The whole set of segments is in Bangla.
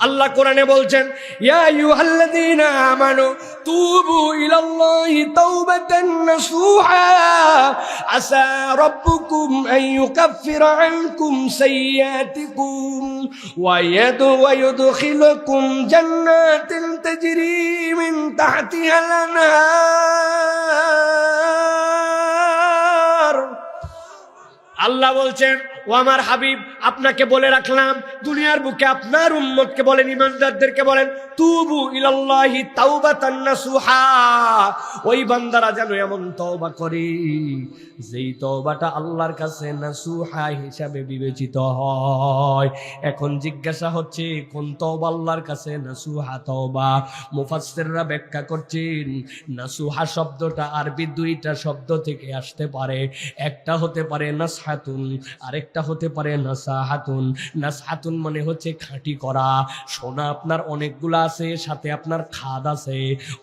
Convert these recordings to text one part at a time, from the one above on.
আল্লাহ কোরআনে বলছেন, ইয়া আইয়ুহাল্লাযীনা আমানু তুবু ইলাল্লাহি তাওবাতান নাসুহা আসা রাব্বুকুম আন ইউকাফিরা আনকুম সাইয়্যাতিকুম ওয়া ইউদখিলুকুম জান্নাতিন তাজরি মিন তাহতিহাল আনহার। আল্লাহ বলছেন, ও আমার হাবিব, আপনাকে বলে রাখলাম, দুনিয়ার বুকে আপনার উম্মতকে বলেন, ইমানদারদেরকে বলেন, তুবু ইলাল্লাহি তাওবাতান নাসুহা, ওই বান্দারা যেন এমন তওবা করে যেই তওবাটা আল্লাহর কাছে নাসুহা হিসাবে বিবেচিত হয়। এখন জিজ্ঞাসা হচ্ছে, কোন তওবা আল্লাহর কাছে নাসুহা তওবা? মুফাসসিররা ব্যাখ্যা করছেন, নাসুহা শব্দটা আরবি দুইটা শব্দ থেকে আসতে পারে। একটা হতে পারে নাসহাতুন, আরেকটা হতে পারে নাসাহাতুন। নাসহাতুন মানে হচ্ছে খাঁটি করা। সোনা আপনার অনেকগুলা আছে, সাথে আপনার খাদ আছে,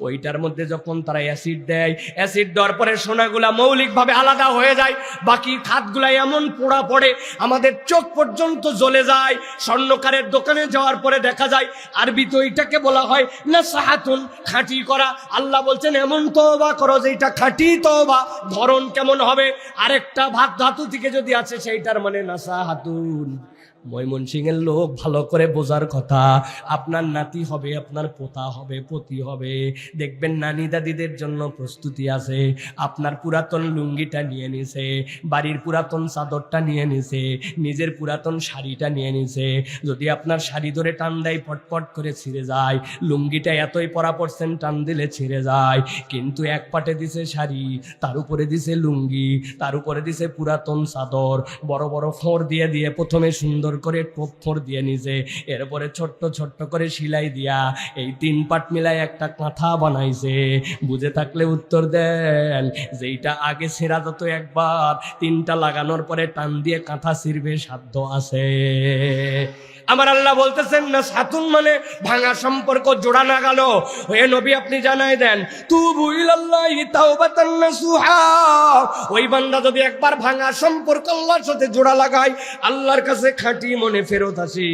ওইটার মধ্যে যখন তারা অ্যাসিড দেয়, অ্যাসিড দেওয়ার পরে সোনাগুলা মৌলিকভাবে আলাদা হয়ে যায়, বাকি খাদগুলা এমন পোড়া পড়ে আমাদের চোখ পর্যন্ত জ্বলে যায়। স্বর্ণকারের দোকানে যাওয়ার পরে দেখা যায় আরবিতে ওইটাকে বলা হয় নাসাহাতুন, খাঁটি করা। আল্লাহ বলছেন, এমন তওবা করো যেটা খাঁটি তওবা। ধরন কেমন হবে? আরেকটা ভাত ধাতু থেকে যদি আছে সেইটার মানে নাসাহাতুন। ময়মনসিংহের লোক ভালো করে বোঝার কথা। আপনার নাতি হবে, আপনার পোতা হবে, পতি হবে, দেখবেন নানি দাদিদের জন্য প্রস্তুতি আছে। আপনার পুরাতন লুঙ্গিটা নিয়ে নিছে, বাড়ির পুরাতন চাদরটা নিয়ে নিছে, নিজের পুরাতন শাড়িটা নিয়ে নিছে। যদি আপনার শাড়ি ধরে টান দেয় পটপট করে ছিঁড়ে যায়, লুঙ্গিটা এতই পরা পড়ছেন টান দিলে ছিঁড়ে যায়। কিন্তু এক পাটে দিছে শাড়ি, তার উপরে দিছে লুঙ্গি, তার উপরে দিছে পুরাতন চাদর, বড় বড় ফোঁড় দিয়ে দিয়ে প্রথমে সুন্দর করে টোপ ফোঁড় দিয়ে নিছে, এরপরে ছোট্ট ছোট্ট করে সিলাই দিয়া এই তিন পাট মিলাই একটা কাঁথা বানাইছে। বুঝে থাকলে উত্তর দেন, যেইটা আগে ছেঁড়া যেত একবার, তিনটা লাগানোর পরে টান দিয়ে কাঁথা ছিঁড়বে সাধ্য আছে। আমার আল্লাহ বলতেছেন, নাসহাতুন মানে ভাঙা সম্পর্ক জোড়া না গেল। হে নবী, আপনি জানাই দেন, তুবু ইলাল্লাহি তাওবাতান নাসুহা, ওই বান্দা যদি একবার ভাঙা সম্পর্ক আল্লাহর সাথে জোড়া লাগায়, আল্লাহর কাছে খাঁটি মনে ফেরত আসি,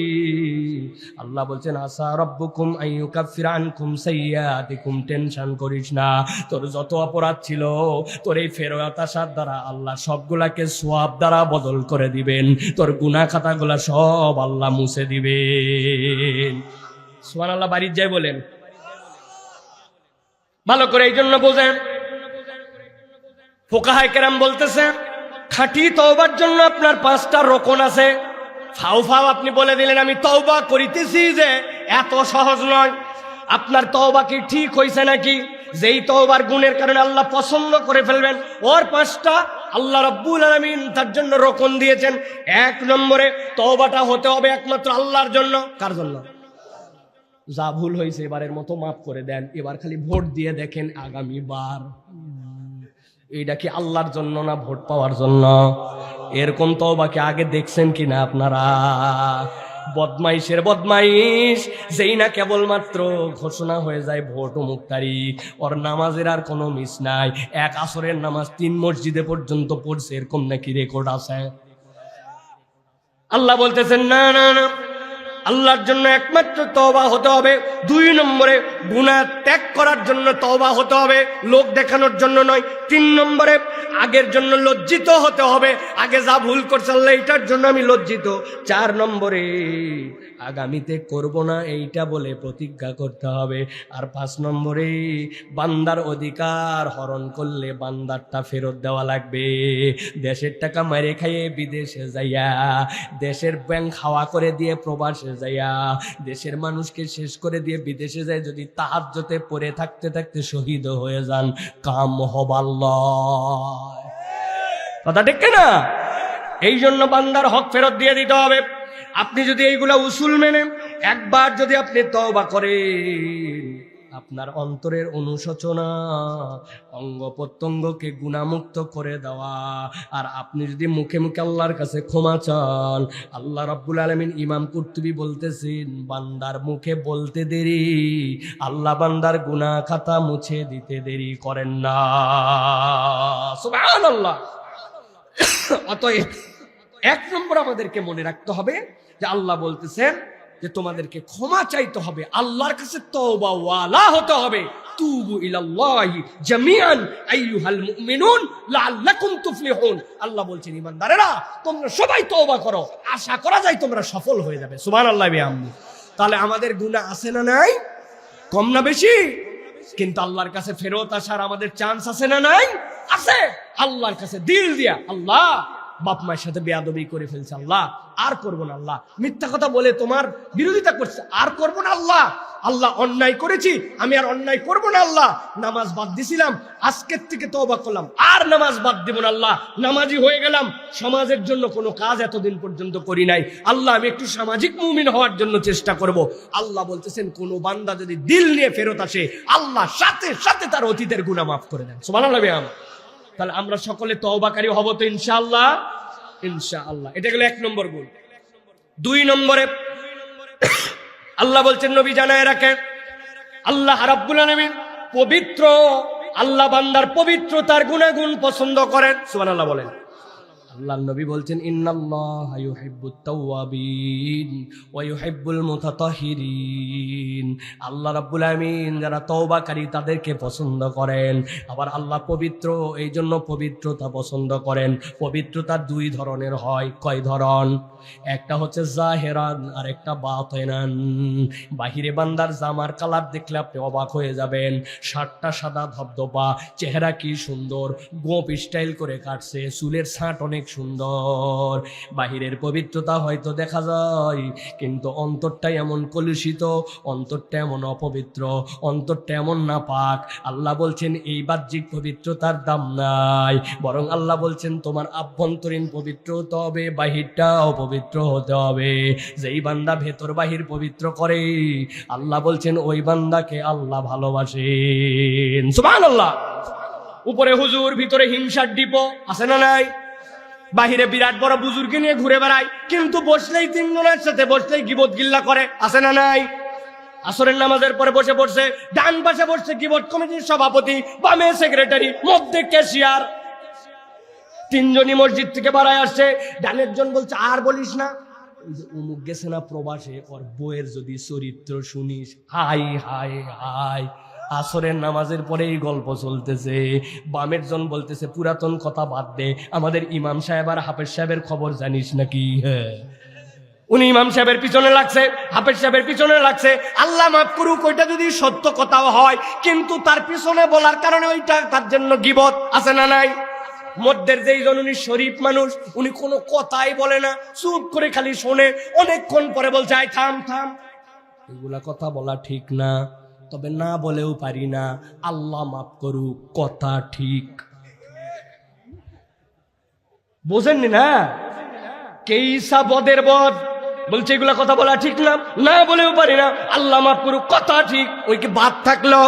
আল্লাহ বলছেন, আসা রাব্বুকুম আন ইউকাফিরা আনকুম সাইয়্যাতিকুম, টেনশন করিস না, তোর যত অপরাধ ছিল তোর এই ফেরত আসার দ্বারা আল্লাহ সবগুলাকে সওয়াব দ্বারা বদল করে দিবেন। তোর গুনাহ খাতাগুলা সব আল্লাহ মুছে দিবেন। সুবহানাল্লাহ। বাড়ির যাই বলেন ভালো করে, এই জন্য বোঝেন। ফুকাহায়ে কেরাম বলতেছে, খাঁটি তওবার জন্য আপনার 5টা রকন আছে। ফাও ফাও আপনি বলে দিলেন আমি তওবা করিতেছি, যে এত সহজ নয়। আপনার তওবা কি ঠিক হইছে নাকি? যেই তওবার গুণের কারণে আল্লাহ পছন্দ করে ফেলবেন, ওর 5টা আল্লাহ রাব্বুল আলামিন তার জন্য রকন দিয়েছেন। 1 নম্বরে তওবাটা হতে হবে একমাত্র আল্লাহর জন্য। কার জন্য? যা ভুল হয়েছে এবারের মতো মাফ করে দেন, এবার খালি ভোট দিয়ে দেখেন আগামীবার এইটা কি আল্লাহর জন্য না ভোট পাওয়ার জন্য? এরকম তওবা কি আগে দেখছেন কিনা আপনারা? বদমাইশের বদমাইশ, যেই না কেবলমাত্র ঘোষণা হয়ে যায় ভোট অমুক তারিখ, ওর নামাজের আর কোনো মিস নাই। 1 আসরের নামাজ 3 মসজিদে পর্যন্ত পড়ছে, এরকম নাকি রেকর্ড আছে? আল্লাহ বলতেছেন, না না না, আল্লাহর জন্য একমাত্র তওবা হতে হবে। 2 নম্বরে গুনাহ ত্যাগ করার জন্য তওবা হতে হবে, লোক দেখানোর জন্য নয়। 3 নম্বরে আগের জন্য লজ্জিত হতে হবে, আগে যা ভুল করছে আল্লাহ এটার জন্য আমি লজ্জিত। 4 নম্বরে আগামীতে করব না এইটা বলে প্রতিজ্ঞা করতে হবে। আর 5 নম্বরে বান্দার অধিকার হরণ করলে বান্দারটা ফেরত দেওয়া লাগবে। দেশের টাকা মেরে খাইয়ে বিদেশে যাইয়া, দেশের ব্যাংক খাওয়া করে দিয়ে প্রবাসে যাইয়া, দেশের মানুষকে শেষ করে দিয়ে বিদেশে যায়, যদি তাহাজ্জুদে পড়ে থাকতে থাকতে শহীদ হয়ে যান, কাম হবাল্লাহ। কথা ঠিক না? এই জন্য বান্দার হক ফেরত দিয়ে দিতে হবে। আপনি যদি এইগুলা উসুল মেনে একবার যদি আপনি তওবা করেন, আপনার অন্তরের অনুশোচনা, অঙ্গ প্রত্যঙ্গকে গুনাহমুক্ত করে দেওয়া, আর আপনি যদি মুখে মুখে আল্লাহর কাছে ক্ষমা চান, আল্লাহ রাব্বুল আলামিন ইমাম কুরতুবী বলতেছেন, বান্দার মুখে বলতে দেরি, আল্লাহ বান্দার গুনাহ খাতা মুছে দিতে দেরি করেন না। সুবহানাল্লাহ। অতএব 1 নম্বর আমাদেরকে মনে রাখতে হবে যে আল্লাহ বলতেছেন যে তোমাদেরকে ক্ষমা চাইতে হবে, আল্লাহর কাছে তওবা ওয়ালা হতে হবে। তুবু ইলাল্লাহি জামিআন আইয়ুহাল মুমিনুন লাআল্লাকুম তুফলিহুন। আল্লাহ বলছেন ঈমানদারেরা তোমরা সবাই তওবা করো, আশা করা যায় তোমরা সফল হয়ে যাবে। সুবহানাল্লাহি ওয়া বিহামদিহি। তাহলে আমাদের গুনাহ আছে না নাই? কম না বেশি? কিন্তু আল্লাহর কাছে ফেরত আসার আমাদের চান্স আছে না নাই? আছে। আল্লাহর কাছে দিল দিয়া, আল্লাহ বাপ মায়ের সাথে বেয়াদবি করে ফেলছে, আল্লাহ আর করবো না, আল্লাহ মিথ্যা কথা বলে তোমার বিরোধিতা করছে, আর করবো না, আল্লাহ আল্লাহ অন্যায় করেছি, আমি আর অন্যায় করবো না, আল্লাহ নামাজ বাদ দিছিলাম, আজকের থেকে তওবা করলাম, আর নামাজ বাদ দিব না, আল্লাহ নামাজি হয়ে গেলাম, সমাজের জন্য কোনো কাজ এতদিন পর্যন্ত করি নাই, আল্লাহ আমি একটু সামাজিক মুমিন হওয়ার জন্য চেষ্টা করব। আল্লাহ বলতেছেন কোন বান্দা যদি দিল নিয়ে ফেরত আসে, আল্লাহ সাথে সাথে তার অতীতের গুনাহ মাফ করে দেন। সুবহানাল্লাহ। তাহলে আমরা সকলে তওবাকারী হব তো ইনশাআল্লাহ? ইনশাআল্লাহ। এটা গেল 1 নম্বর গুণ। 2 নম্বরে আল্লাহ বলছেন, নবী জানায় রাখেন, আল্লাহ রাব্বুল আলামিন পবিত্র, আল্লাহ বান্দার পবিত্রতার গুণাগুণ পছন্দ করেন। সুবহানাল্লাহ বলেন। আল্লাহর নবী বলছেন, ইন্নাল্লাহা ইউহিব্বুত তাওয়াবিন ওয়া ইউহিব্বুল মুতাতাহহিরিন। আল্লাহ রাব্বুল আলামিন যারা তওবাকারী তাদেরকে পছন্দ করেন। আবার আল্লাহ পবিত্র, এই জন্য পবিত্রতা পছন্দ করেন। পবিত্রতা 2 ধরনের হয়। কয় ধরন? একটা হচ্ছে জাহেরান আর একটা বাতিনান। বাহিরে বান্দার জামার কালার দেখলে আপনি অবাক হয়ে যাবেন, শার্টটা সাদা ধবধবা, চেহারা কি সুন্দর, গোপ স্টাইল করে কাটছে, চুলের ছাঁট অনেক সুন্দর, বাহিরের পবিত্রতা হয়তো দেখা যায়, কিন্তু অন্তরটা এমন কলুষিত, অন্তরটা এমন অপবিত্র, অন্তরটা এমন নাপাক। আল্লাহ বলছেন এই বাহ্যিক পবিত্রতার দাম নাই, বরং আল্লাহ বলছেন তোমার আভ্যন্তরীণ পবিত্র হতে হবে, বাহিরটাও পবিত্র হতে হবে। যেই বান্দা ভেতর বাহির পবিত্র করে, আল্লাহ বলছেন ওই বান্দাকে আল্লাহ ভালোবাসেন। সুবহানাল্লাহ। উপরে হুজুর, ভিতরে হিংসার ডিপো, আছে না নাই? বাহিরে বিরাট বড় বুজুর্গ নিয়ে ঘুরে বেড়ায়, কিন্তু বসলেই 3 জনের সাথে বসলেই গিবত গিল্লা করে, আছে না নাই? আসরের নামাজের পরে বসে পড়ছে, ডান পাশে বসছে গিবত কমিটির সভাপতি, বামে সেক্রেটারি, মধ্যে ক্যাশিয়ার। 3 জনই মসজিদ থেকে বাড়ায় আসছে, ডানের জন বলছে আর বলিস না, ওই যে অমুক গেছে না প্রবাসে, ওর বইয়ের যদি চরিত্র শুনিস, হাই হাই হাই। আসরের নামাজের পরে এই গল্প চলতেছে। বামের জন বলতেছে পুরাতন কথা বাদ দে, আমাদের ইমাম সাহেব আর হাফেজ সাহেবের খবর জানিস নাকি? হ্যাঁ, উনি ইমাম সাহেবের পিছনে লাগছে, হাফেজ সাহেবের পিছনে লাগছে। আল্লাহ মাফ করুক, ওইটা যদি সত্য কথাও হয়, কিন্তু তার পিছনে বলার কারণে ওইটা তার জন্য গীবত, আছে না নাই? মধ্যের যেই জন উনি শরীফ মানুষ, উনি কোনো কথাই বলে না, চুপ করে খালি শোনে, অনেকক্ষণ পরে বলছে আই থাম থাম, এগুলা কথা বলা ঠিক না, তবে না বলেও পারি না, আল্লাহ মাফ করুক, কথা ঠিক। বোঝেননি না? কেইসা বদের বদ বলছে এগুলা কথা বলা ঠিক না, না বলেও পারি না, আল্লাহ মাফ করুক, কথা ঠিক। ওই কি বাদ থাকলো?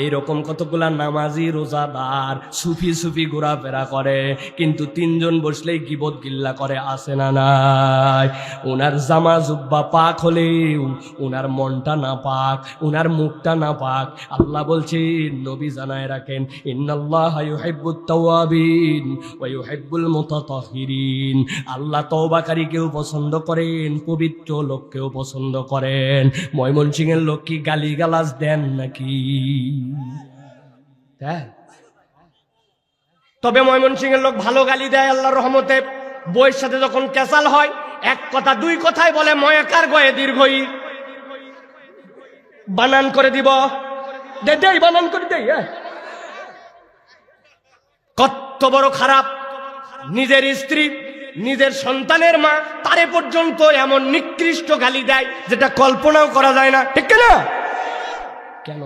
এইরকম কতগুলা নামাজি রোজাদার সুফি সুফি ঘোরাফেরা করে, কিন্তু 3 জন বসলেই গিবত গিল্লা করে, আসে না নাই? ওনার জামা জুব্বা পাক হলেও ওনার মনটা না পাক, ওনার মুখটা না পাক। আল্লাহ বলছেন, নবী জানায় রাখেন, ইন্নাল্লাহা ইউহিব্বুত তাওয়াবিন ওয়া ইউহিব্বুল মুতাতাহহিরিন। আল্লাহ তওবাকারীকেও পছন্দ করেন, পবিত্র লোককেও পছন্দ করেন। ময়মনসিংহের লোক কি গালিগালাজ দেন নাকি? তবে ময়মনসিংহের লোক ভালো গালি দেয় আল্লাহর রহমতে। বইয়ের সাথে যখন ক্যাসাল হয়, 1 কথা 2 কথাই বলে, ময়াকার গয়ে দীর্ঘই বানান করে দিব, দেই বানান করে দেই। কত বড় খারাপ! নিজের স্ত্রী, নিজের সন্তানের মা, তারে পর্যন্ত এমন নিকৃষ্ট গালি দেয় যেটা কল্পনাও করা যায় না, ঠিক না? কেন?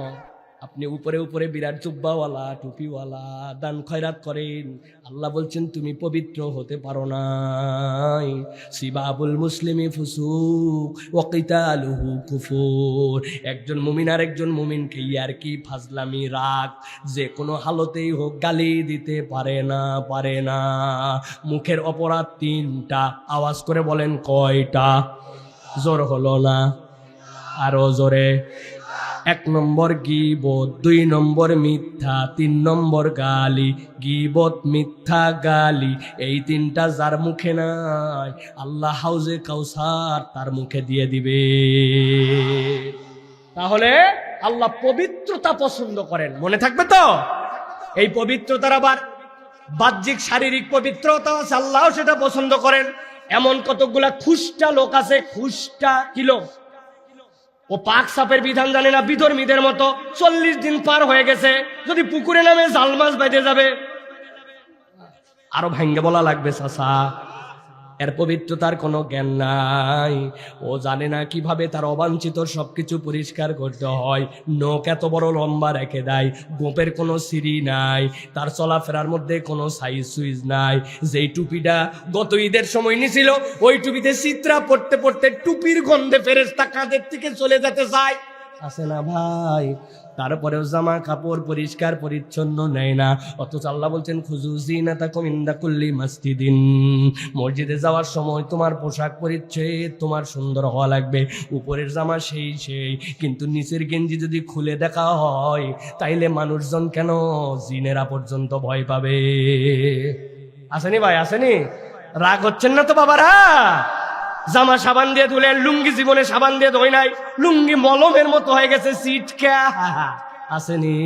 আপনি উপরে উপরে বিরাট জুব্বাওয়ালা, টুপিওয়ালা, দান খয়রাত করেন, আল্লাহ বলছেন তুমি পবিত্র হতে পারো নাই। সিবাবুল মুসলিমি ফুসুক ওয়া কিতালুহু কুফুর। একজন মুমিন আর একজন মুমিনকে ইয়ারকি, ফাজলামি, রাগ, যে কোনো হালতেই হোক গালি দিতে পারে না, পারে না। মুখের অপরাধ 3টা। আওয়াজ করে বলেন কয়টা? জোর হলো না, আরো জোরে। 1 নম্বর গীবত, 2 নম্বর মিথ্যা, 3 নম্বর গালি। গীবত, মিথ্যা, গালি, এই 3টা যার মুখে নাই আল্লাহ হাউজে কাউসার তার মুখে দিয়ে দিবে। তাহলে আল্লাহ পবিত্রতা পছন্দ করেন, মনে থাকবে তো? এই পবিত্রতার আবার বাহ্যিক শারীরিক পবিত্রতা আছে, আল্লাহও সেটা পছন্দ করেন। এমন কতগুলা খুষ্টা লোক আছে, খুষ্টা কি লোক? ও পাক সাপের বিধান জানে না, বিধর্মীদের মতো। 40 দিন পার হয়ে গেছে, যদি পুকুরে নামে জাল মাছ বেঁধে যাবে, আরো ভাঙ্গে বলা লাগবে চাচা। এর পবিত্রতার কোনো জ্ঞান নাই, ও জানে না কিভাবে তার অবাঞ্ছিত সবকিছু পরিষ্কার করতে হয়। নখ এত বড় লম্বা রেখে দেয়, গোপের কোনো সিঁড়ি নাই, তার চলাফেরার মধ্যে কোনো সাইজ সুইজ নাই। যেই টুপিটা গত ঈদের সময় নিছিল, ওই টুপিতে চিত্রা পড়তে পড়তে টুপির গন্ধে ফেরেশতা কাঁধের থেকে চলে যেতে চায়, আছে না ভাই? তারপরেও জামা কাপড় পরিষ্কার পরিচ্ছন্ন নেয় না। অথচ আল্লাহ বলছেন খুযু যিনাতাকুম ইনদা কুল্লি মাসজিদিন, মসজিদে যাওয়ার সময় তোমার পোশাক পরিচ্ছদ তোমার সুন্দর হওয়া লাগবে। উপরের জামা সেই, কিন্তু নিচের গেঞ্জি যদি খুলে দেখা হয়, তাইলে মানুষজন কেন জিনেরা পর্যন্ত ভয় পাবে। আসেনি ভাই, আসেনি? রাগ হচ্ছেন না তো বাবারা? জামা সাবান দিয়ে ধুলেন, লুঙ্গি জীবনে সাবান দিয়ে ধোয় নাই, লুঙ্গি মলমের মতো হয়ে গেছে, সিটকা আসেনি?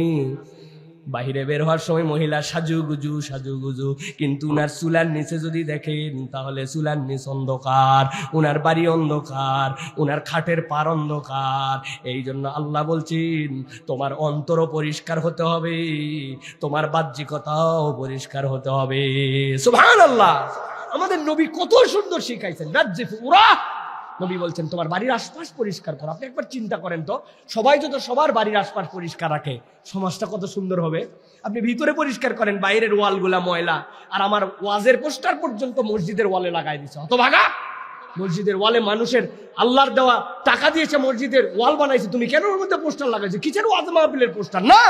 বাহিরে বের হওয়ার সময় মহিলা সাজুগুজু, কিন্তু উনার চুলার নিচে যদি দেখেন, তাহলে চুলার নিচ অন্ধকার, উনার বাড়ি অন্ধকার, উনার খাটের পার অন্ধকার। এই জন্য আল্লাহ বলছেন তোমার অন্তরও পরিষ্কার হতে হবে, তোমার বাহ্যিকতাও পরিষ্কার হতে হবে। সুবহানাল্লাহ। আমাদের নবী কত সুন্দর শিখাইছেন, নবী বলছেন তোমার বাড়ির আশপাশ পরিষ্কার করো। আপনি একবার চিন্তা করেন তো, সবাই যদি সবার বাড়ির আশপাশ পরিষ্কার রাখে, সমাজটা কত সুন্দর হবে। আপনি ভিতরে পরিষ্কার করেন, বাইরের ওয়ালগুলা ময়লা। আর আমার ওয়াজের পোস্টার পর্যন্ত মসজিদের ওয়ালে লাগাই দিচ্ছে, হতভাগা। মসজিদের ওয়ালে মানুষের আল্লাহর দেওয়া টাকা দিয়েছে, মসজিদের ওয়াল বানাইছে, তুমি কেন ওর মধ্যে পোস্টার লাগাইছো? কিসের ওয়াজ মাহফিলের পোস্টার? না,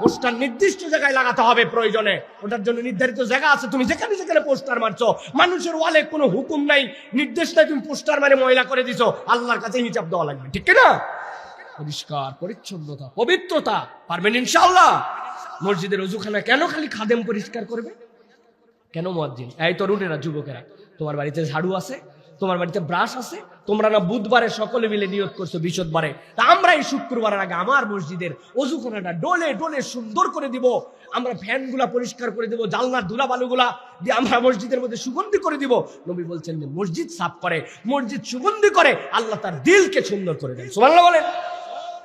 পোস্টার নির্দিষ্ট জায়গায় লাগাতে হবে প্রয়োজনে, ওটার জন্য নির্ধারিত জায়গা আছে। তুমি যেখানে যেখানে পোস্টার মারছো, মানুষের ওয়ালে কোনো হুকুম নাই, নির্দেশ নাই, তুমি পোস্টার মারে ময়লা করে দিছো, আল্লাহর কাছে হিসাব দেওয়া লাগবে, ঠিক না? পরিষ্কার পরিচ্ছন্নতা, পবিত্রতা পারবেন ইনশাআল্লাহ। মসজিদের ওযুখানা কেন খালি খাদেম পরিষ্কার করবে? কেন মুয়াজ্জিন? এই তরুণেরা, যুবকেরা, তোমার বাড়িতে ঝাড়ু আছে, তোমার বাড়িতে ব্রাশ আছে, তোমরা না বুধবারে সকলে মিলে নিয়ত করছো বিশদবারে, তা আমরা এই শুক্রবারের আগে আমার মসজিদের ওযুখানাটা ডলে ডলে সুন্দর করে দিব, আমরা ফ্যানগুলা পরিষ্কার করে দিব, জালনার ধুলাবালুগুলা দিয়ে আমরা মসজিদের মধ্যে সুগন্ধি করে দিব। নবী বলছেন যে মসজিদ সাফ করে, মসজিদ সুগন্ধি করে, আল্লাহ তার দিলকে সুন্দর করে দেন। সুবহানাল্লাহ বলেন।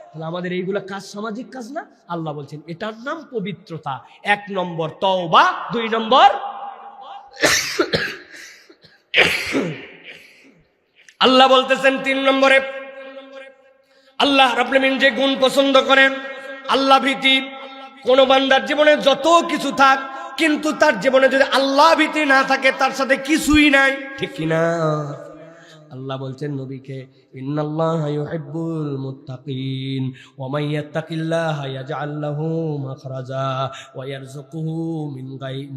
তাহলে আমাদের এইগুলা কাজ সামাজিক কাজ না? আল্লাহ বলছেন এটার নাম পবিত্রতা। 1 নম্বর তওবা, 2 নম্বর আল্লাহ বলতেছেন 3 নম্বরে আল্লাহ রাব্বুল আলামিন যে গুণ পছন্দ করেন, আল্লাহ ভীতি। কোন বান্দার জীবনে যত কিছু থাক, কিন্তু তার জীবনে যদি আল্লাহ ভীতি না থাকে, তার সাথে কিছুই নাই, ঠিক কিনা? আল্লাহ বলছেন নবীকে, ইন্নাল্লাহা ইউহিব্বুল মুত্তাকিন ওয়া মান ইয়াত্তাকিল্লাহা ইয়াজআল লাহু মাখরাজা ওয়া ইয়ারযুকুহু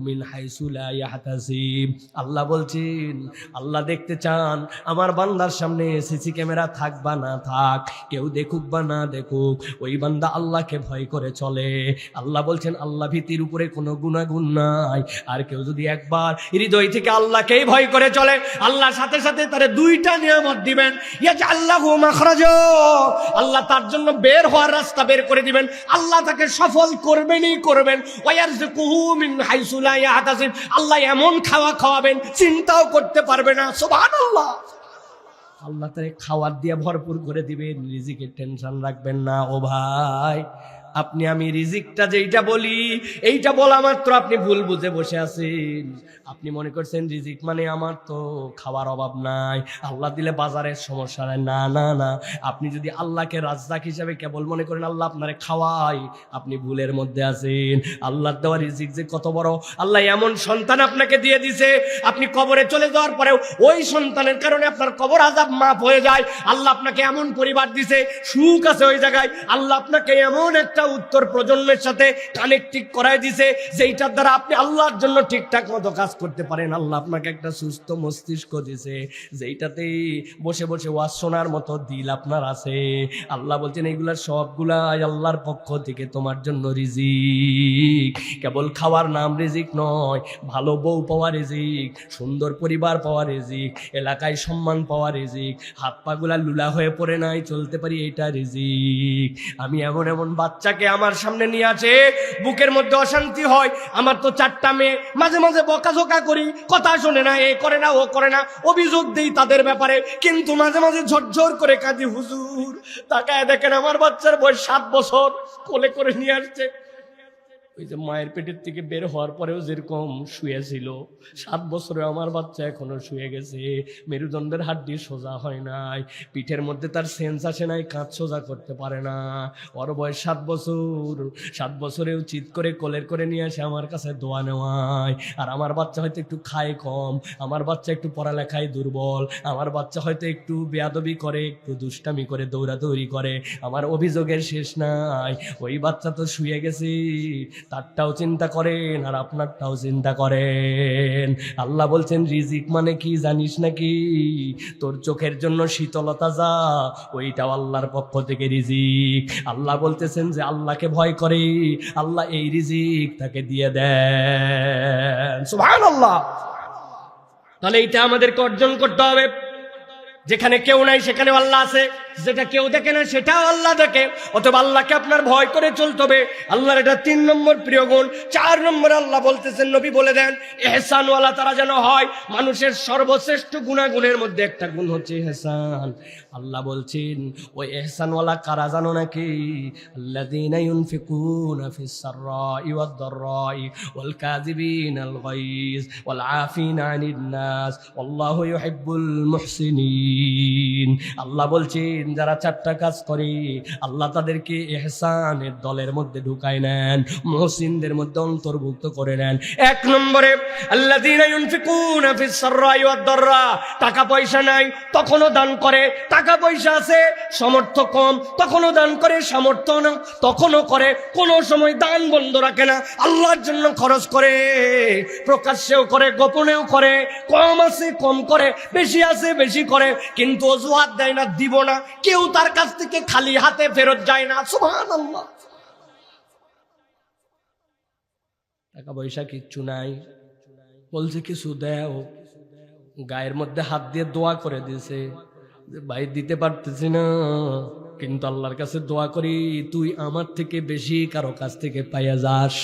মিন হাইসু লা ইয়াহতাসিব। আল্লাহ বলছেন, আল্লাহ দেখতে চান আমার বান্দার সামনে সিসি ক্যামেরা থাক বা না থাক, কেউ দেখুক বা না দেখুক, ওই বান্দা আল্লাহকে ভয় করে চলে। আল্লাহ বলছেন আল্লাহ ভীতির উপরে কোনো গুনাহগুণ নাই। আর কেউ যদি একবার হৃদয় থেকে আল্লাহকেই ভয় করে চলে, আল্লাহর সাথে সাথে তারে 2টা নিয়ামত দিবেন। ইয়াজআল্লাহু মাখরাজা, আল্লাহ তার জন্য বের হওয়ার রাস্তা বের করে দিবেন, আল্লাহ তাকে সফল করবেনই করবেন। ওয়া ইয়ারযুকুহু মিন হাইসু লা ইয়াহতাসিব, আল্লাহ এমন খাওয়া খাওয়াবেন চিন্তাও করতে পারবে না। সুবহানাল্লাহ। আল্লাহ তারে খাওয়ার দিয়ে ভরপুর করে দিবেন, রিজিকের টেনশন রাখবেন না। ও ভাই, আপনি আমি রিজিকটা যেইটা বলি, এইটা বলা মাত্র আপনি ভুল বুঝে বসে আছেন। আপনি মনে করছেন রিজিক মানে আমার তো খাওয়ার অভাব নাই, আল্লাহ দিলে বাজারের সমস্যা নাই। না না না, আপনি যদি আল্লাহকে রাজ্জাক হিসাবে কেবল মনে করেন আল্লাহ আপনারে খাওয়াই, আপনি ভুলের মধ্যে আছেন। আল্লাহর দেওয়া রিজিক যে কত বড়! আল্লাহ এমন সন্তান আপনাকে দিয়ে দিছে, আপনি কবরে চলে যাওয়ার পরেও ওই সন্তানের কারণে আপনার কবর আযাব মাফ হয়ে যায়। আল্লাহ আপনাকে এমন পরিবার দিছে, সুখ আছে ওই জায়গায়। আল্লাহ আপনাকে এমন একটা উত্তর প্রজন্মের সাথে কানেক্টিং করায় দিছে, যেইটার দ্বারা আপনি আল্লাহর জন্য ঠিকঠাক মতো কাজ করতে পারেন। আল্লাহ আপনাকে একটা সুস্থ মস্তিষ্ক দিছে, যেইটাতে বসে বসে ওয়াজ শোনার মতো দিল আপনার আছে। আল্লাহ বলছেন এইগুলা সবগুলা আল্লাহর পক্ষ থেকে তোমার জন্য রিজিক। কেবল খাওয়ার নাম রিজিক নয়, ভালো বউ পাওয়া রিজিক, সুন্দর পরিবার পাওয়া রিজিক, এলাকায় সম্মান পাওয়া রিজিক, হাত পা গুলা লুলা হয়ে পড়ে নাই, চলতে পারি, এটা রিজিক। আমি এমন এমন বাচ্চাকে আমার সামনে নিয়ে আছে, বুকের মধ্যে অশান্তি হয়। আমার তো 4টা মেয়ে, মাঝে মাঝে বকাঝোকা করি, কথা শোনে না, এ করে না, ও করে না, অভিযোগ দেই তাদের ব্যাপারে, কিন্তু মাঝে মাঝে ঝরঝর করে কাঁদি। হুজুর তাকায় দেখেন আমার বাচ্চার বয়স 7 বছর, কোলে করে নিয়ে আসছে। ওই যে মায়ের পেটের থেকে বের হওয়ার পরেও যেরকম শুয়েছিল, 7 বছরে আমার বাচ্চা এখনো শুয়ে গেছে। মেরুদণ্ডের হাড্ডি সোজা হয় নাই, পিঠের মধ্যে তার সেন্স আসে নাই, কাঁধ সোজা করতে পারে না। ওর বয়স 7 বছর, 7 বছরেও চিৎ করে কোলের করে নিয়ে আসে আমার কাছে দোয়া নেওয়ায়। আর আমার বাচ্চা হয়তো একটু খায় কম, আমার বাচ্চা একটু পড়ালেখায় দুর্বল, আমার বাচ্চা হয়তো একটু বেয়াদবি করে, একটু দুষ্টামি করে, দৌড়াদৌড়ি করে। আমার অভিযোগের শেষ নাই। ওই বাচ্চা তো শুয়ে গেছে, তারটাও চিন্তা করেন আর আপনারটাও চিন্তা করেন। আল্লাহ বলছেন রিজিক মানে কি জানিস নাকি? তোর চোখের জন্য শীতলতা যা, ওইটাও আল্লাহর পক্ষ থেকে রিজিক। আল্লাহ বলতেছেন যে আল্লাহকে ভয় করে, আল্লাহ এই রিজিক তাকে দিয়ে দেন। সুবহানাল্লাহ। তাহলে এইটা আমাদেরকে অর্জন করতে হবে। যেখানে কেউ নাই সেখানে আল্লাহ আছে, যেটা কেউ দেখে না সেটাও আল্লাহ দেখে। অতএব আল্লাহকে আপনার ভয় করে চলতে হবে। আল্লাহর এটা 3 নম্বর প্রিয় গুণ। 4 নম্বরে আল্লাহ বলতেছেন, নবী বলে দেন, ইহসানওয়ালা তারা যেন হয়। মানুষের সর্বশ্রেষ্ঠ গুণাগুণের মধ্যে একটা গুণ হচ্ছে ইহসান। আল্লাহ বলছেন ওই ইহসানওয়ালা কারা জানো নাকি? আল্লাযীনা ইউনফিকুনা ফিস সাররাই ওয়াদ দাররাই ওয়াল কাযিবিনাল গায়জ ওয়াল আফিনা আনিন নাস আল্লাহু ইউহিব্বুল মুহসিনিন। আল্লাহ বলছেন যারা 4টা কাজ করে আল্লাহ তাদেরকে ইহসানের দলের মধ্যে ঢুকায় নেন, মুহসিনদের মধ্যে অন্তর্ভুক্ত করে নেন। 1 নম্বরে আল্লাযীনা ইউনফিকুনা ফিস সাররাই ওয়াদ দাররা, টাকা পয়সা নাই তখনও দান করে, টাকা পয়সা আছে সামর্থ্য কম তখনও দান করে, সামর্থ্য না তখনও করে, কোনো সময় দান বন্ধ রাখে না, আল্লাহর জন্য খরচ করে, প্রকাশ্যেও করে গোপনেও করে, কম আছে কম করে, বেশি আছে বেশি করে, কিন্তু অজুহাত দেয় না, দিব না। কেউ তার কাছ থেকে খালি হাতে ফেরত যায় না। সুবহানাল্লাহ। টাকা পয়সা কিচ্ছু নাই, বলছে কিছু দেও, গায়ের মধ্যে হাত দিয়ে দোয়া করে দিয়েছে যে ভাই দিতে পারতেছি না, কিন্তু আল্লাহর কাছে দোয়া করি তুই আমার থেকে বেশি কারো কাছ থেকে পাইয়া যাস।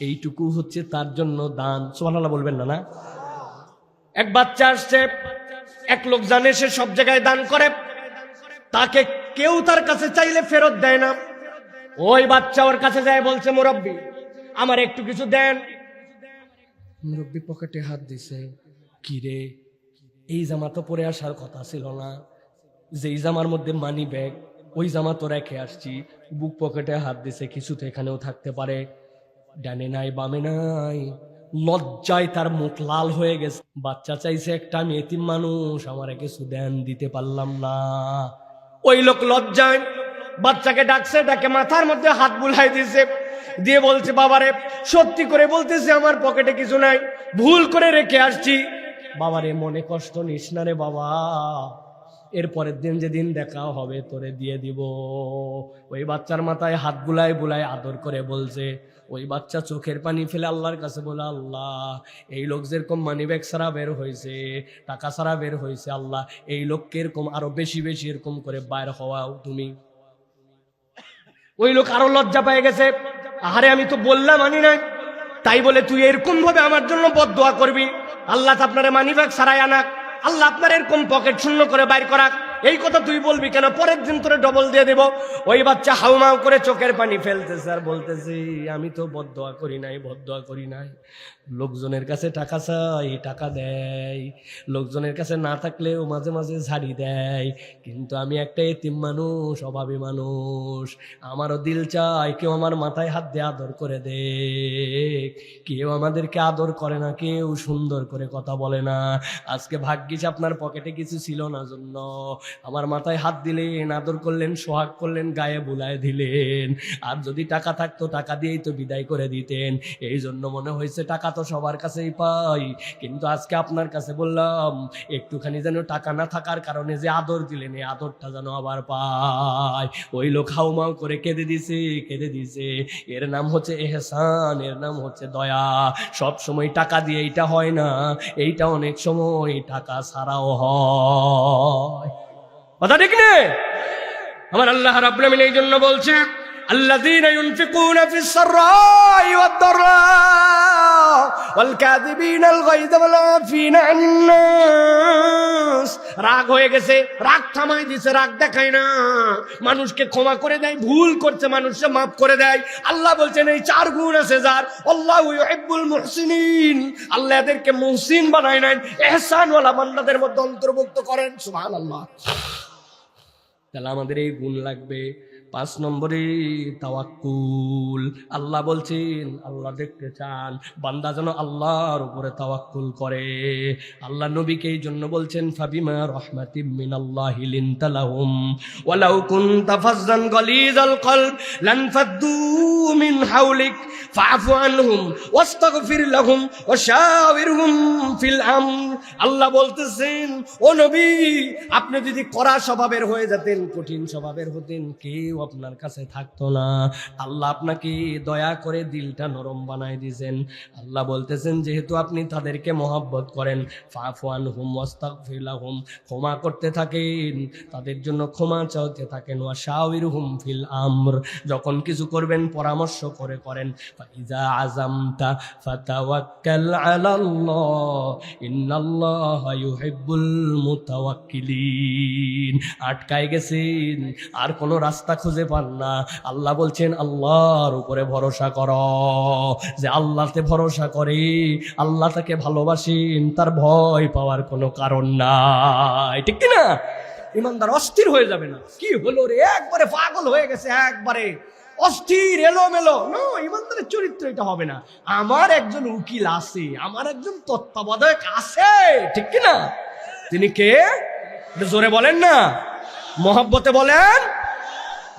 এইটুকু হচ্ছে তার জন্য দান। সুবহানাল্লাহ বলবেন না? না, এক বাচ্চা আসছে, এক লোক জানে সে সব জায়গায় দান করে, তাকে কেউ তার কাছে চাইলে ফেরত দেয় না। ওই বাচ্চা ওর কাছে যায়, বলছে মুরব্বি আমার একটু কিছু দেন। মুরব্বি পকেটে হাত দিছে, কি রে এই জামা তো পরে আসার কথা ছিল না, যেই জামার মধ্যে মানি ব্যাগ ওই জামা তো রেখে আসছি। বুক পকেটে হাত দিছে, কিছু তো এখানেও থাকতে পারে, ডানে নাই বামে নাই। লজ্জায় তার মুখ লাল হয়ে গেছে। বাচ্চা চাইছে একটা, আমি এতিম মানুষ, আমার কিছু দেন, দিতে পারলাম না। ওই লোক লজ্জায় বাচ্চাকে ডাকছে, ডাকে মাথার মধ্যে হাত বুলাই দিছে, দিয়ে বলছে বাবারে সত্যি করে বলতেছে আমার পকেটে কিছু নাই, ভুল করে রেখে আসছি। বাবারে মনে কষ্ট নিস না রে বাবা, এর পরের দিন যেদিন দেখা হবে তোরে দিয়ে দিব। ওই বাচ্চার মাথায় হাত বুলাই বুলাই আদর করে বলছে। ওই বাচ্চা চোখের পানি ফেলে আল্লাহর কাছে বলে, আল্লাহ এই লোক যেরকম মানি ব্যাগ ছাড়া বের হয়েছে, টাকা ছাড়া বের হয়েছে, আল্লাহ এই লোককে এরকম আরো বেশি বেশি এরকম করে বাইর হওয়াও তুমি। ওই লোক আরো লজ্জা পেয়ে গেছে, আরে আমি তো বললাম মানি নাই, তাই বলে তুই এরকম ভাবে আমার জন্য বদদোয়া করবি? আল্লাহ আপনারে মানি ব্যাগ ছাড়াই আনাক, আল্লাহ আপনার এরকম পকেট শূন্য করে বাইর করাক, এই কথা তুই বলবি কেন? পরের দিন তোরে ডবল দিয়ে দেব। ওই বাচ্চা হাউমাউ করে চোখের পানি ফেলতেছে আর বলতেছে, আমি তো বদদোয়া করি নাই, বদদোয়া করি নাই। লোকজনের কাছে টাকা চাই, টাকা দেয়, লোকজনের কাছে না থাকলেও মাঝে মাঝে ঝাড়ি দেয়। কিন্তু আমি একটা এতিম মানুষ, অভাবী মানুষ, আমারও দিল চাই কেউ আমার মাথায় হাত দিয়ে আদর করে দে। কেউ আমাদেরকে আদর করে না, কেউ সুন্দর করে কথা বলে না। আজকে ভাগ্যিস আপনার পকেটে কিছু ছিল না জন্য আমার মাথায় হাত দিলেন, আদর করলেন, সোহাগ করলেন, গায়ে বুলায় দিলেন। আর যদি টাকা থাকতো টাকা দিয়েই তো বিদায় করে দিতেন। এই জন্য মনে হয়েছে টাকা তো সবার কাছেই পাই, কিন্তু আজকে আপনার কাছে বললাম একটুখানি যেন টাকা না থাকার কারণে যে আদর দিলেন এই আদরটা যেন আবার পায়। ওই লোক হাউমাউ করে কেঁদে দিছে। এর নাম হচ্ছে এহসান, এর নাম হচ্ছে দয়া। সব সময় টাকা দিয়ে এইটা হয় না, এইটা অনেক সময় টাকা ছাড়াও হয়। কথা ঠিক না? আমার আল্লাহ রাব্বুল আমিন এই জন্য বলছে আল্লাযীনা ইউনফিকুনা ফিস সাররাই ওয়াদ দাররা ওয়াল কাযিবিনাল গায়য ওয়াল আফিনা আনিন নাস। রাগ হয়ে গেছে, রাগ থামাই দিছে, রাগ দেখায় না, মানুষকে ক্ষমা করে দেয়, ভুল করছে মানুষকে মাফ করে দেয়। আল্লাহ বলছেন এই 4 গুণ আছে যার, আল্লাহু ইউহিব্বুল মুহসিনিন, আল্লাহ এদেরকে মুহসিন বানায় নেন, ইহসান ওয়ালা বান্দাদের মধ্যে অন্তর্ভুক্ত করেন। সুবহানাল্লাহ। তাহলে আমাদের এই গুণ লাগবে। 5 নম্বরে তাওয়াক্কুল। আল্লাহ বলছেন আল্লাহ দেখতে চান বান্দা যেন আল্লাহর উপরে তাওয়াক্কুল করে। আল্লাহ নবীকে এই জন্য বলছেন ফাবিমা রাহমাতিম মিনাল্লাহি লিনতা লাহুম ওয়ালাউ কুনতা ফাজ্জান গালিযাল কলব লানফাদ্দু মিন হাওলিক ফাআফু আনহুম ওয়াস্তাগফির লাহুম ওয়াশাওিরহুম ফিল আমর। আল্লাহ বলতেছেন ও নবী আপনি যদি কড়া স্বভাবের হয়ে যেতেন, কঠিন স্বভাবের হতেন, কেউ আপনার কাছে থাকতো না। আল্লাহ আপনাকে দয়া করে দিলটা নরম বানায় দিয়েছেন। আল্লাহ বলতেছেন যেহেতু আপনি তাদেরকে মহব্বত করেন, ফাফু আনহুম ওয়াস্তাগফির লাহুম, ক্ষমা করতে থাকেন, তাদের জন্য ক্ষমা চাইতে থাকেন, ওয়াশাওিরহুম ফিল আমর, যখন কিছু করবেন পরামর্শ করে করেন। ফাইজা আযামতা ফাতাওয়াক্কাল আলাল্লাহ ইন্নাল্লাহা ইউহিব্বুল মুতাওয়াক্কিলিন। আটকায় গেছেন, আর কোনো রাস্তা খুঁজে পান না, আল্লাহ বলছেন আল্লাহর উপরে ভরসা করো। যে আল্লাহতে ভরসা করে, আল্লাহ তাকে ভালোবাসেন, তার ভয় পাওয়ার কোনো কারণ নাই। ঠিক না? ইমানদার অস্থির হয়ে যাবে না, কি হলো রে, একবারে পাগল হয়ে গেছে, একবারে অস্থির এলোমেলো। না, ইমানদারের চরিত্র এটা হবে না। আমার একজন উকিল আছে, আমার একজন তত্ত্বাবধায়ক আছে, ঠিক না? তিনি কে? জোরে বলেন না, মহব্বতে বলেন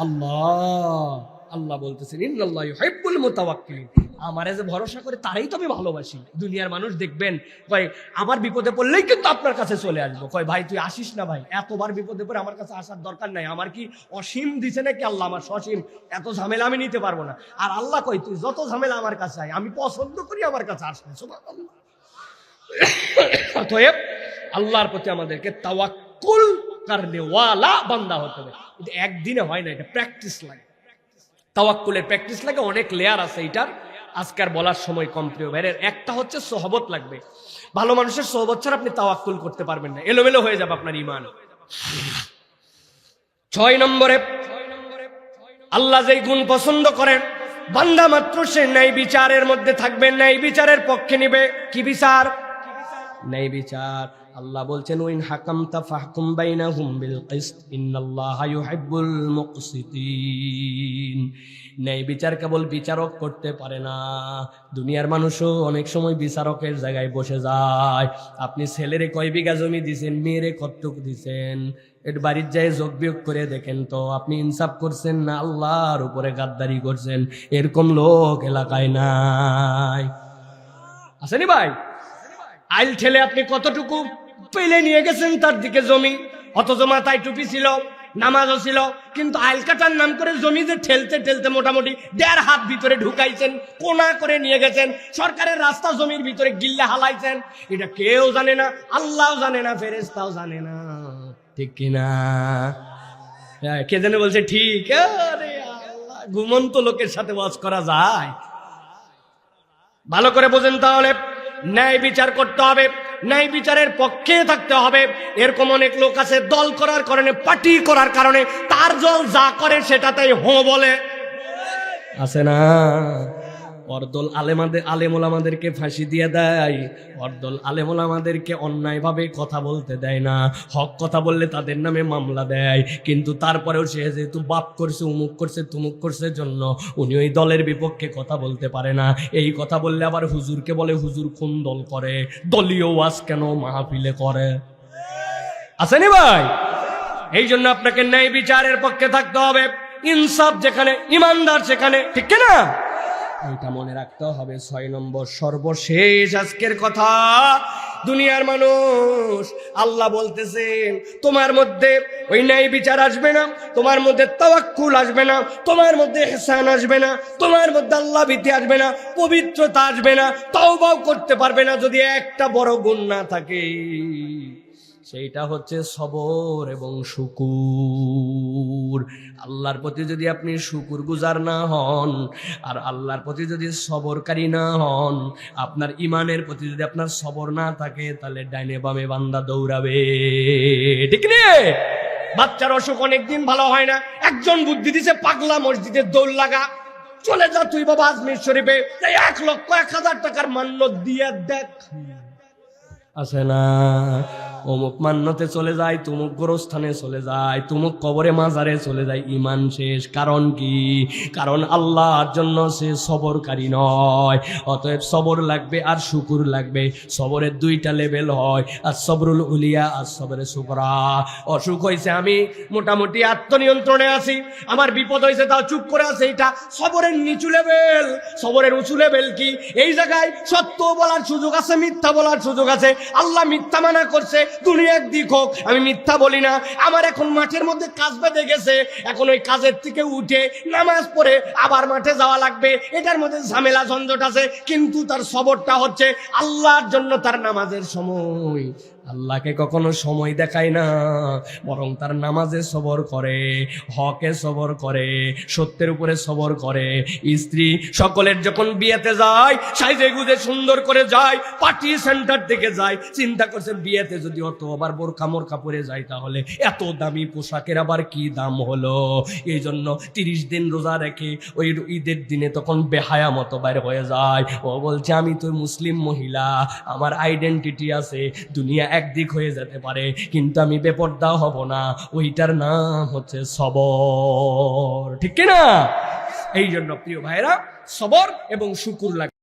আল্লাহ। আল্লাহ বলতেছেন ইন্নাল্লাহা ইউহিব্বুল মুতাওয়াক্কিলিন, আমারে যে ভরসা করে তারাই তো আমি ভালোবাসি। দুনিয়ার মানুষ দেখবেন কয় আমার বিপদে পড়লেই কিন্তু আপনার কাছে চলে আসবো, কয় ভাই তুই আসিস না ভাই, এতবার বিপদে পড়ে আমার কাছে আসার দরকার নাই, আমার কি অসীম দিছে নাকি আল্লাহ? আমার সসীম, এত ঝামেলা আমি নিতে পারবো না। আর আল্লাহ কয় তুই যত ঝামেলা আমার কাছে আয়, আমি পছন্দ করি আমার কাছে আসবে। সুবহানাল্লাহ। অতএব আল্লাহর প্রতি আমাদেরকে তাওয়াক্কুল করনে ওয়ালা বান্দা হতে হবে। এটা একদিনে হয় না, এটা প্র্যাকটিস লাগে। তাওয়াক্কুলের প্র্যাকটিস লাগে, অনেক লেয়ার আছে এটার, আজকে আর বলার সময় কম। প্রিয় ভাইয়ের, একটা হচ্ছে সোহবত লাগবে। ভালো মানুষের সোহবত ছাড়া আপনি তাওয়াক্কুল করতে পারবেন না, এলোমেলো হয়ে যাবে আপনার ঈমান। 6 নম্বরে আল্লাহ যেই গুণ পছন্দ করেন, বান্দা মাত্র সে ন্যায় বিচারের মধ্যে থাকবে, ন্যায় বিচারের পক্ষে নিবে। কি বিচার? ন্যায় বিচার। আল্লাহ বলছেন ওয়াইন হাকামতা ফাহকুম বাইনাহুম বিল কিসত ইন্নাল্লাহা ইউহিব্বুল মুকসিতিন। ন্যায় বিচার কেবল বিচারক করতে পারে না, দুনিয়ার মানুষও অনেক সময় বিচারকের জায়গায় বসে যায়। আপনি ছেলেরে কয় বিঘা জমি দিছেন, মেয়েরে কতটুকু দিছেন, এর বাড়ির যায় যোগ বিয়োগ করে দেখেন তো আপনি ইনসাফ করছেন না আল্লাহর উপরে গাদ্দারি করছেন। এরকম লোক এলাকায় নাই, আসেনি ভাই? আইল ঠেলে আপনি কতটুকু পেলে নিয়ে গেছেন তার দিকে জমি, অথচ মাথায় টুপি ছিল, নামাজও ছিল, কিন্তু আইল কাটার নাম করে জমি যে ঠেলতে ঠেলতে মোটামুটি 1.5 হাত ভিতরে ঢুকাইছেন, কোনা করে নিয়ে গেছেন, সরকারের রাস্তা জমির ভিতরে গিল্লে হালাইছেন। এটা কেউ জানে না, আল্লাহও জানে না, ফেরেশতাও জানে না, ঠিক কিনা? কে জানে বলছে ঠিক? আরে আল্লাহ, ঘুমন্ত লোকের সাথে ওয়াজ করা যায়? ভালো করে বোঝেন তাহলে, ন্যায় বিচার করতে হবে, ন্যায় বিচারের পক্ষে থাকতে হবে। এরকম অনেক লোক আছে দল করার কারণে, পার্টি করার কারণে তার দল যা করে সেটাতেই হো বলে, আছে না? অর্দল আলেমোলামাদেরকে ফাঁসি দিয়ে দেয়, অর্দল আলেমোলামাদেরকে অন্যায়ভাবে কথা বলতে দেয় না, হক কথা বললে তাদের নামে মামলা দেয়। কিন্তু তারপরেও সে যেহেতু বাপ করছে, উমুক করছে, তুমুক করছে জন্য উনি ওই দলের বিপক্ষে কথা বলতে পারে না। এই কথা বললে আবার হুজুরকে বলে হুজুর কোন দল করে, দলীয় ওয়াজ কেন মাহফিলে করে। আসেনি ভাই? এই জন্য আপনাকে ন্যায় বিচারের পক্ষে থাকতে হবে, ইনসাফ যেখানে, ইমানদার সেখানে, ঠিক না? এটা মনে রাখতে হবে। 6 নম্বর সর্বশেষ আজকের কথা, দুনিয়ার মানুষ, আল্লাহ বলতেছেন তোমার মধ্যে ওই ন্যায় বিচার আসবে না, তোমার মধ্যে তাওয়াক্কুল আসবে না, তোমার মধ্যে ইহসান আসবে না, তোমার মধ্যে আল্লাহ ভীতি আসবে না, পবিত্রতা আসবে না, তাওবাও করতে পারবে না যদি একটা বড় গুণ না থাকে। সেইটা হচ্ছে সবর এবং শুকুর। আল্লাহর প্রতি যদি আপনি শুকুর গুজার না হন, আর আল্লাহর প্রতি যদি সবরকারী না হন, আপনার ইমানের প্রতি যদি আপনার সবর না থাকে, তাহলে ডাইনে বামে বান্দা দৌড়াবে, ঠিক রে? বাচ্চার অসুখ অনেকদিন ভালো হয় না, একজন বুদ্ধি দিছে পাগলা মসজিদের দৌড় লাগা, চলে যা তুই বাবা আজমির শরীফে 1,00,000 টাকার মান্যত দিয়ে দেখ। আছে না? অমুক মান্যতে চলে যায়, তুমুক গোরস্থানে চলে যায়, তুমুক কবরে মাজারে চলে যায়, ইমান শেষ। কারণ কি? কারণ আল্লাহর জন্য সে সবরকারী নয়। অতএব সবর লাগবে আর শুকুর লাগবে। সবরের 2টা লেভেল হয়, আর সবরুল উলিয়া আর সবরে সুকরা। অসুখ হয়েছে, আমি মোটামুটি আত্মনিয়ন্ত্রণে আছি, আমার বিপদ হয়েছে তাও চুপ করে আছে, এটা সবরের নিচু লেভেল। সবরের উঁচু লেভেল কি? এই জায়গায় সত্য বলার সুযোগ আছে, মিথ্যা বলার সুযোগ আছে। আল্লাহ মিথ্যা মানা করছে, দুনিয়া একদিক হোক, আমি মিথ্যা বলি না। আমার এখন মাঠের মধ্যে কাজ বেঁধে গেছে, এখন ওই কাজের থেকে উঠে নামাজ পড়ে আবার মাঠে যাওয়া লাগবে, এটার মধ্যে ঝামেলা ঝঞ্ঝট আছে। কিন্তু তার সবরটা হচ্ছে আল্লাহর জন্য, তার নামাজের সময় আল্লাহকে কখনো সময় দেখায় না, বরং তার নামাজে সবর করে, হকে সবর করে, সত্যের উপরে সবর করে। স্ত্রী সকলের যখন বিয়েতে যায়, সাইজে গুজে সুন্দর করে যায়, পার্টি সেন্টার থেকে যায়, চিন্তা করছে বিয়েতে যদি অত আবার বোরকা মোরকা পরে যায়, তাহলে এত দামি পোশাকের আবার কি দাম হলো। এই জন্য 30 দিন রোজা রেখে ওই ঈদের দিনে তখন বেহায়া মতো বাইরে হয়ে যায়। ও বলছে আমি তো মুসলিম মহিলা, আমার আইডেন্টিটি আছে, দুনিয়া একদিক হয়ে যেতে পারে, কিন্তু আমি বেপরদা হব না। ওইটার নাম হচ্ছে সবর, ঠিক কিনা? এই জন্য প্রিয় ভাইরা, সবর এবং শুকুর লাগে।